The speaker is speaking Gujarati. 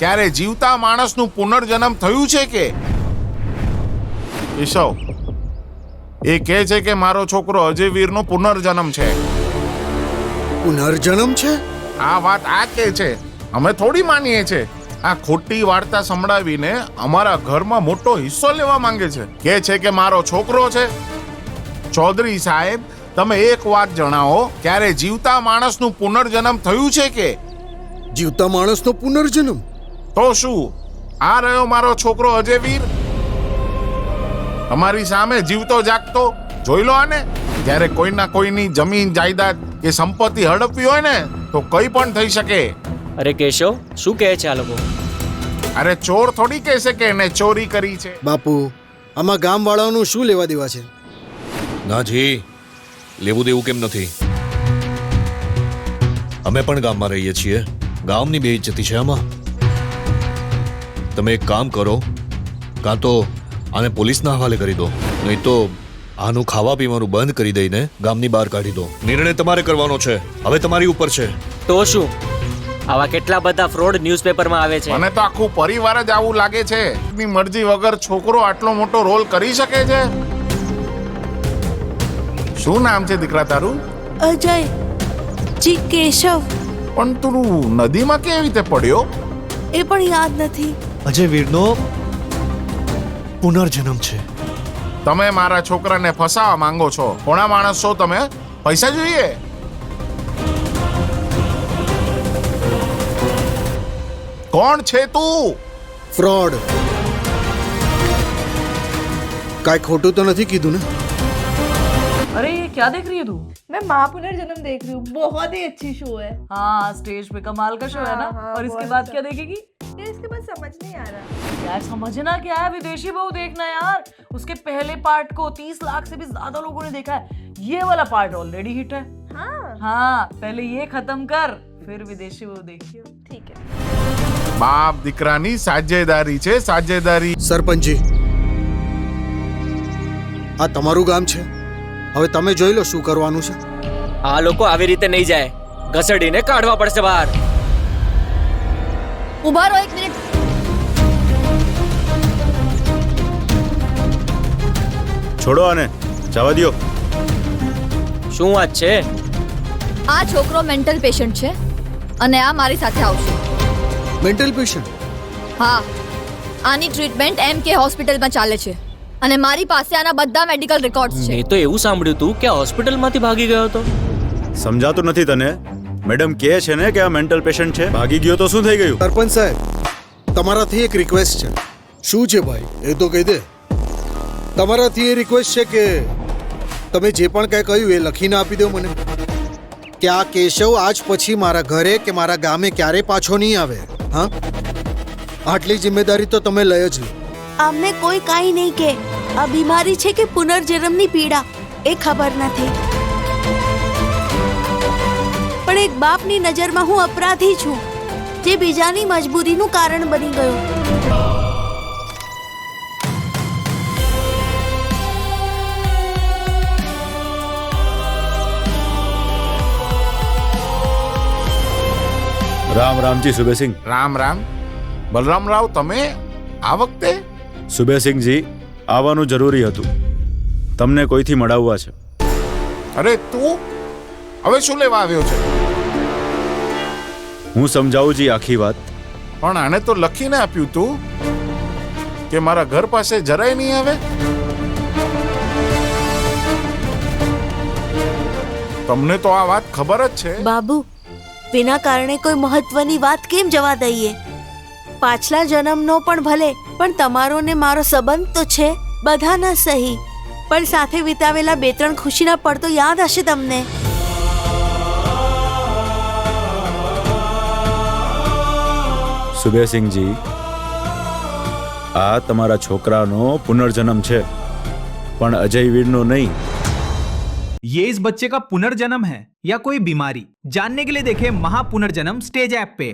ક્યારે જીવતા માણસનું પુનર્જન્મ થયું છે કે? કેશવ, એ કહે છે કે મારો છોકરો અજયવીરનો પુનર્જન્મ છે. પુનર્જન્મ છે? આ વાત આ કહે છે, અમે થોડી માનીએ છે. આ ખોટી વાર્તા સંભળાવીને અમારા ઘરમાં મોટો હિસ્સો લેવા માંગે છે. કહે છે કે મારો છોકરો છે. ચૌધરી સાહેબ, તમે એક વાત જણાવો, ક્યારે જીવતા માણસનું પુનર્જન્મ થયું છે કે? જીવતા માણસનો પુનર્જન્મ? તો શું આ રહ્યો મારો છોકરો અજયવીર, તમારી સામે જીવતો જાગતો. જોઈ લો આને. જ્યારે કોઈના કોઈની જમીન જાયદાદ કે સંપત્તિ હડપવી હોય ને તો કંઈ પણ થઈ શકે. અરે કેશવ, શું કહે છે આ લોકો? અરે ચોર થોડી કહેશે કે એને ચોરી કરી છે. બાપુ, આમાં ગામવાળાઓનું શું લેવા દેવા છે? ના જી, લેવું દેવું કેમ નથી? અમે પણ ગામમાં રહીએ છીએ. ગામની બેઇજ્જતી છે આમાં. તમે એક કામ કરો, કાં તો આને પોલીસના હવાલે કરી દો, નહીં તો આનું ખાવા પીવાનું બંધ કરી દઈને ગામની બહાર કાઢી દો. નિર્ણય તમારે કરવાનો છે, હવે તમારી ઉપર છે. તો શું, આવા કેટલા બધા ફ્રોડ ન્યૂઝપેપરમાં આવે છે. મને તો આખું પરિવાર જ આવું લાગે છે. એની મરજી વગર છોકરો આટલો મોટો રોલ કરી શકે છે? શું નામ છે દીકરા તારું? અજય જી. કેશવ. પણ તું નદીમાં કેવી રીતે પડ્યો? એ પણ યાદ નથી. અજયવીરનો પુનર્જન્મ છે. તમે મારા છોકરાને ફસાવા માંગો છો. કોણા માણસ છો તમે? પૈસા જોઈએ? કોણ છે તું? ફ્રોડ. કાંઈ ખોટું તો નથી કીધું ને? अरे ये क्या देख रही है तू? मैं माँ पुनर्जन्म देख रही हूँ. बहुत ही अच्छी शो है. हाँ, स्टेज पे कमाल का शो है ना. हाँ, और इसके बहुत बाद अच्छा. क्या देखेगी? ये इसके बाद समझ नहीं आ रहा. यार समझना क्या है, विदेशी बहू देखना यार. उसके पहले पार्ट को 30 लाख से भी ज्यादा लोगों ने देखा है. ये वाला पार्ट ऑलरेडी हिट है. हाँ हाँ, पहले ये खत्म कर, फिर विदेशी बहू देखियो. ठीक है. બાપ દીકરાની સાજેદારી છે, સાજેદારી. સરપંચજી, આ તમારું ગામ છે. હવે તમે જોઈ લો શું કરવાનું છે. આ લોકો આવી રીતે નહીં જાય, ઘસડીને કાઢવા પડશે બહાર. ઉભા રહો 1 મિનિટ. છોડો આને, જવા દ્યો. શું વાત છે? આ છોકરો મેન્ટલ પેશન્ટ છે અને આ મારી સાથે આવશે. Mental patient? હા, આની ટ્રીટમેન્ટ MK હોસ્પિટલમાં ચાલે છે અને મારી પાસે આના બધા મેડિકલ રેકોર્ડ્સ છે. મેં તો એવું સાંભળ્યું હતું કે આ હોસ્પિટલમાંથી ભાગી ગયો હતો. સમજાતું નથી તને? મેડમ કહે છે ને કે આ મેન્ટલ પેશન્ટ છે. ભાગી ગયો તો શું થઈ ગયું? સરપંચ સાહેબ, તમારાથી એક રિક્વેસ્ટ છે. શું છે ભાઈ, એ તો કહી દે. તમારાથી એ રિક્વેસ્ટ છે કે તમે જે પણ કંઈ કહ્યું એ લખીને આપી દો મને, કે આ કેશવ આજ પછી મારા ઘરે કે મારા ગામે ક્યારેય પાછો નહીં આવે. હા, આટલી જિમ્મેદારી તો તમે લઈ જ લો. અમને કોઈ કાંઈ નહીં કે. આ બીમારી છે કે પુનર્જન્મની પીડા એ ખબર નથી. પણ એક બાપની નજરમાં હું અપરાધી છું, જે બીજાની મજબૂરીનું કારણ બની ગયો. રામ રામજી સુબેસિંહ. રામ રામ. બલરામ રાવ, તમે આ વખતે? સુબેસિંહજી, આવવાનું જરૂરી હતું. તમને કોઈથી મળાવવા છે. અરે તું હવે શું લેવા આવ્યો છે? હું સમજાવું જી આખી વાત. પણ આને તો લખીને આપ્યું તું કે મારા ઘર પાસે જરાય નહીં આવે. તમને તો આ વાત ખબર જ છે. બાબુ, વિના કારણે કોઈ મહત્વની વાત કેમ જવા દઈએ? પાછલા જન્મનો પણ ભલે, પણ તમારો ને મારો સંબંધ તો છે. બધાના સહી, પણ સાથે વિતાવેલા 2-3 ખુશીના પળ તો યાદ હશે તમને. સુબેસિંહજી, આ તમારા છોકરાનો પુનર્જન્મ છે, પણ અજયવીરનો નહીં. ये इस बच्चे का पुनर्जन्म है या कोई बीमारी, जानने के लिए देखें महापुनर्जन्म स्टेज ऐप पे.